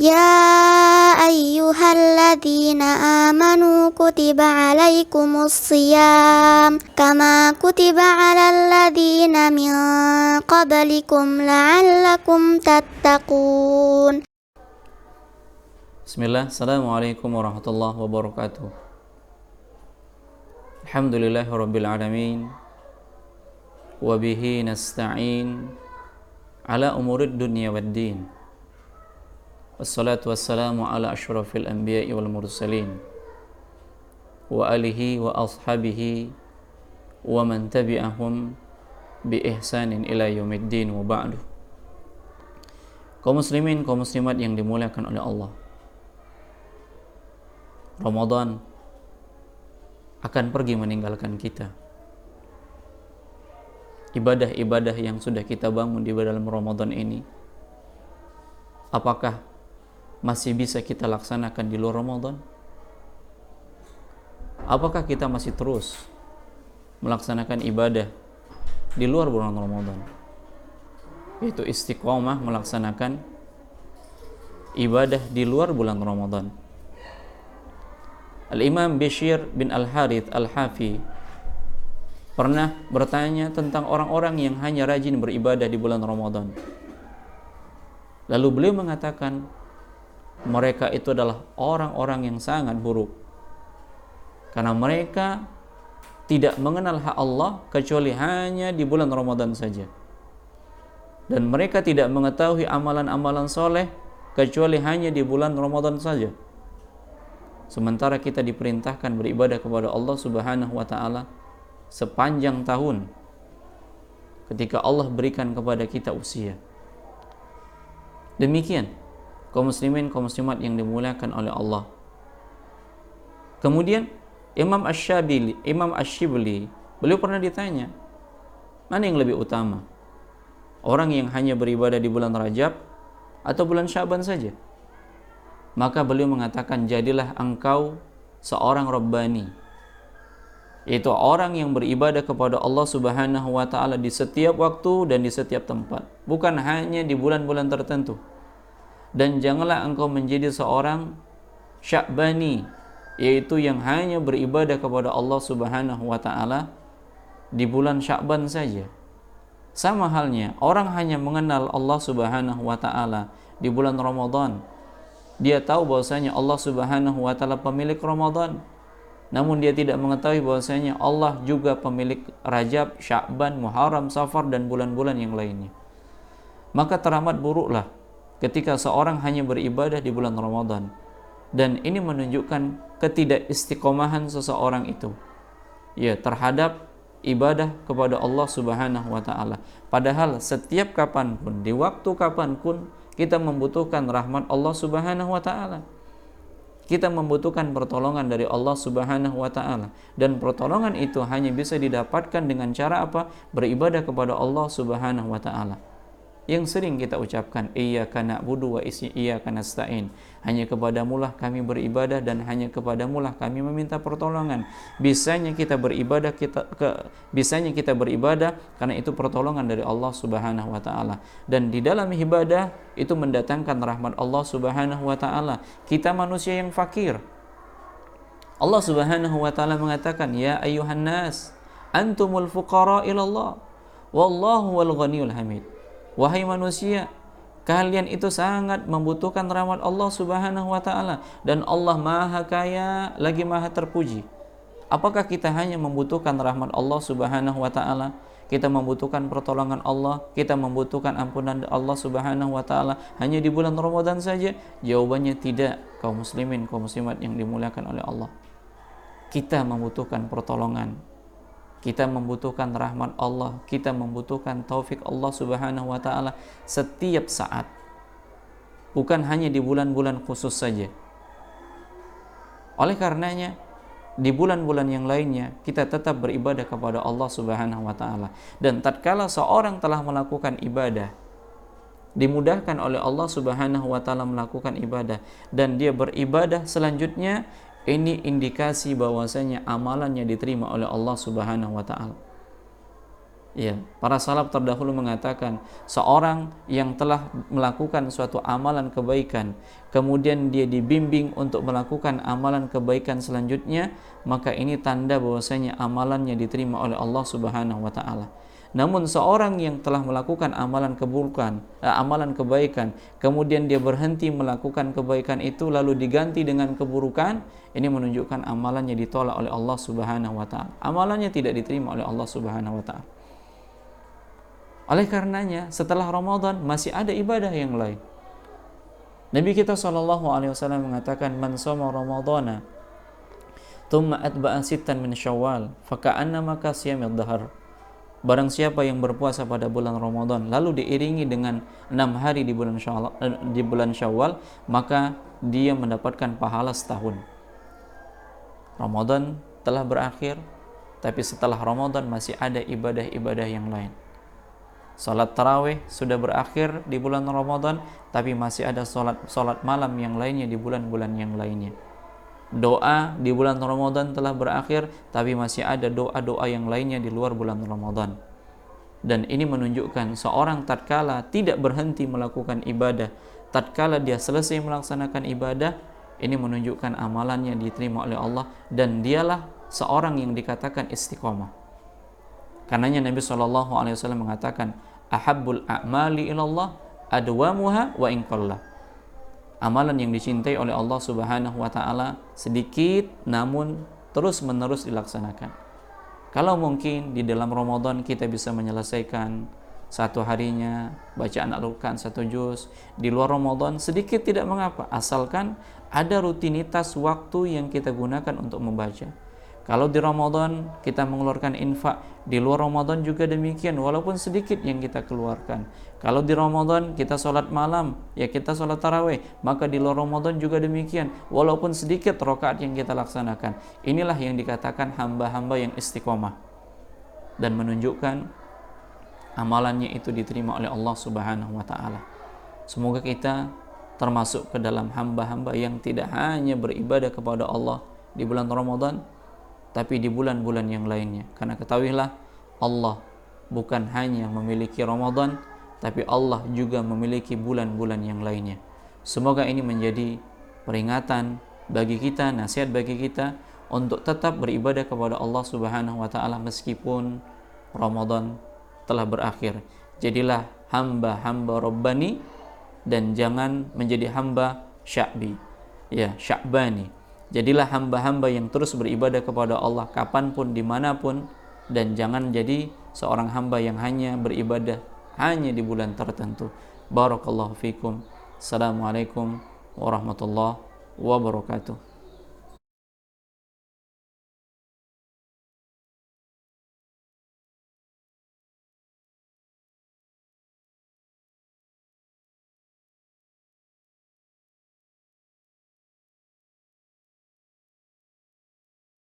يا أيها الذين آمنوا كتب عليكم الصيام كما كتب على الذين من قبلكم لعلكم تتقون. Bismillah, Assalamualaikum warahmatullahi wabarakatuh. Alhamdulillahi rabbil alamin, wabihi nasta'in ala umurid dunya waddin. Wassalatu wassalamu ala ashrafil anbiya'i wal mursalin wa alihi wa ashabihi wa man tabi'ahum bi ihsanin ila yaumiddin wa ba'du. Kaum muslimin, kaum muslimat yang dimuliakan oleh Allah, Ramadan akan pergi meninggalkan kita. Ibadah-ibadah yang sudah kita bangun di dalam Ramadan ini, apakah masih bisa kita laksanakan di luar Ramadan? Apakah kita masih terus melaksanakan ibadah di luar bulan Ramadan? Yaitu istiqomah melaksanakan ibadah di luar bulan Ramadan. Al-Imam Bishr bin Al-Harith Al-Hafi pernah bertanya tentang orang-orang yang hanya rajin beribadah di bulan Ramadan. Lalu beliau mengatakan, mereka itu adalah orang-orang yang sangat buruk, karena mereka tidak mengenal hak Allah kecuali hanya di bulan Ramadan saja, dan mereka tidak mengetahui amalan-amalan soleh kecuali hanya di bulan Ramadan saja. Sementara kita diperintahkan beribadah kepada Allah Subhanahu wa ta'ala sepanjang tahun ketika Allah berikan kepada kita usia. Demikian kaum muslimin, kaum muslimat yang dimuliakan oleh Allah. Kemudian Imam Ash-Shibli, beliau pernah ditanya, mana yang lebih utama? Orang yang hanya beribadah di bulan Rajab atau bulan Syaban saja? Maka beliau mengatakan, jadilah engkau seorang Rabbani, yaitu orang yang beribadah kepada Allah Subhanahu wa ta'ala di setiap waktu dan di setiap tempat, bukan hanya di bulan-bulan tertentu. Dan janganlah engkau menjadi seorang Sya'bani, yaitu yang hanya beribadah kepada Allah Subhanahu wa ta'ala di bulan Sya'ban saja. Sama halnya, orang hanya mengenal Allah Subhanahu wa ta'ala di bulan Ramadan. Dia tahu bahwasanya Allah Subhanahu wa ta'ala pemilik Ramadan, namun dia tidak mengetahui bahwasanya Allah juga pemilik Rajab, Sya'ban, Muharram, Safar, dan bulan-bulan yang lainnya. Maka teramat buruklah ketika seorang hanya beribadah di bulan Ramadan, dan ini menunjukkan ketidakistiqomahan seseorang itu, ya, terhadap ibadah kepada Allah Subhanahu wa ta'ala. Padahal setiap kapanpun, di waktu kapanpun, kita membutuhkan rahmat Allah Subhanahu wa ta'ala. Kita membutuhkan pertolongan dari Allah Subhanahu wa ta'ala, dan pertolongan itu hanya bisa didapatkan dengan cara apa? Beribadah kepada Allah Subhanahu wa ta'ala. Yang sering kita ucapkan, iyyaka na'budu wa iyyaka nasta'in. Hanya kepadamulah kami beribadah dan hanya kepadamulah kami meminta pertolongan. Bisanya kita beribadah karena itu pertolongan dari Allah Subhanahu wa ta'ala. Dan di dalam ibadah itu mendatangkan rahmat Allah Subhanahu wa ta'ala. Kita manusia yang fakir. Allah Subhanahu wa ta'ala mengatakan, ya ayyuhan nas antumul fuqara ilallah wallahu wal ghaniyul hamid. Wahai manusia, kalian itu sangat membutuhkan rahmat Allah Subhanahu wa ta'ala, dan Allah maha kaya lagi maha terpuji. Apakah kita hanya membutuhkan rahmat Allah Subhanahu wa ta'ala? Kita membutuhkan pertolongan Allah, kita membutuhkan ampunan Allah Subhanahu wa ta'ala hanya di bulan Ramadan saja? Jawabannya tidak, kaum muslimin, kaum muslimat yang dimuliakan oleh Allah. Kita membutuhkan pertolongan, kita membutuhkan rahmat Allah, kita membutuhkan taufik Allah Subhanahu wa ta'ala setiap saat, bukan hanya di bulan-bulan khusus saja. Oleh karenanya, di bulan-bulan yang lainnya kita tetap beribadah kepada Allah Subhanahu wa ta'ala. Dan tatkala seorang telah melakukan ibadah, dimudahkan oleh Allah Subhanahu wa ta'ala melakukan ibadah, dan dia beribadah selanjutnya, ini indikasi bahwasanya amalannya diterima oleh Allah Subhanahu wa ta'ala. Ya, para salaf terdahulu mengatakan seorang yang telah melakukan suatu amalan kebaikan, kemudian dia dibimbing untuk melakukan amalan kebaikan selanjutnya, maka ini tanda bahwasanya amalannya diterima oleh Allah Subhanahu wa taala. Namun seorang yang telah melakukan amalan amalan kebaikan, kemudian dia berhenti melakukan kebaikan itu lalu diganti dengan keburukan, ini menunjukkan amalannya ditolak oleh Allah Subhanahu wa taala. Amalannya tidak diterima oleh Allah Subhanahu wa taala. Oleh karenanya, setelah Ramadan masih ada ibadah yang lain. Nabi kita SAW mengatakan, "Man shoma Ramadana, thumma atba'a sittan min Syawal, faka'annama kasiyamid dahar." Barang siapa yang berpuasa pada bulan Ramadan lalu diiringi dengan 6 hari di bulan Syawal, maka dia mendapatkan pahala setahun. Ramadan telah berakhir, tapi setelah Ramadan masih ada ibadah-ibadah yang lain. Salat tarawih sudah berakhir di bulan Ramadan, tapi masih ada salat malam yang lainnya di bulan-bulan yang lainnya. Doa di bulan Ramadan telah berakhir, tapi masih ada doa-doa yang lainnya di luar bulan Ramadan. Dan ini menunjukkan seorang tatkala tidak berhenti melakukan ibadah, tatkala dia selesai melaksanakan ibadah, ini menunjukkan amalannya diterima oleh Allah, dan dialah seorang yang dikatakan istiqomah. Karenanya Nabi SAW mengatakan, ahabbul a'mali ilallah adwamuha wa in qalla. Amalan yang dicintai oleh Allah Subhanahu wa taala sedikit namun terus-menerus dilaksanakan. Kalau mungkin di dalam Ramadan kita bisa menyelesaikan satu harinya bacaan Al-Quran 1 juz, di luar Ramadan sedikit tidak mengapa, asalkan ada rutinitas waktu yang kita gunakan untuk membaca. Kalau di Ramadan kita mengeluarkan infak, di luar Ramadan juga demikian, walaupun sedikit yang kita keluarkan. Kalau di Ramadan kita sholat malam, ya kita sholat tarawih, maka di luar Ramadan juga demikian, walaupun sedikit rakaat yang kita laksanakan. Inilah yang dikatakan hamba-hamba yang istiqomah dan menunjukkan amalannya itu diterima oleh Allah Subhanahu wa taala. Semoga kita termasuk ke dalam hamba-hamba yang tidak hanya beribadah kepada Allah di bulan Ramadan, tapi di bulan-bulan yang lainnya. Karena ketahuilah, Allah bukan hanya memiliki Ramadan, tapi Allah juga memiliki bulan-bulan yang lainnya. Semoga ini menjadi peringatan bagi kita, nasihat bagi kita untuk tetap beribadah kepada Allah Subhanahu wa taala meskipun Ramadan telah berakhir. Jadilah hamba-hamba Rabbani dan jangan menjadi hamba Sya'bi, ya, Sya'bani. Jadilah hamba-hamba yang terus beribadah kepada Allah kapanpun, dimanapun, dan jangan jadi seorang hamba yang hanya beribadah hanya di bulan tertentu. Barakallahu fikum. Assalamualaikum warahmatullahi wabarakatuh.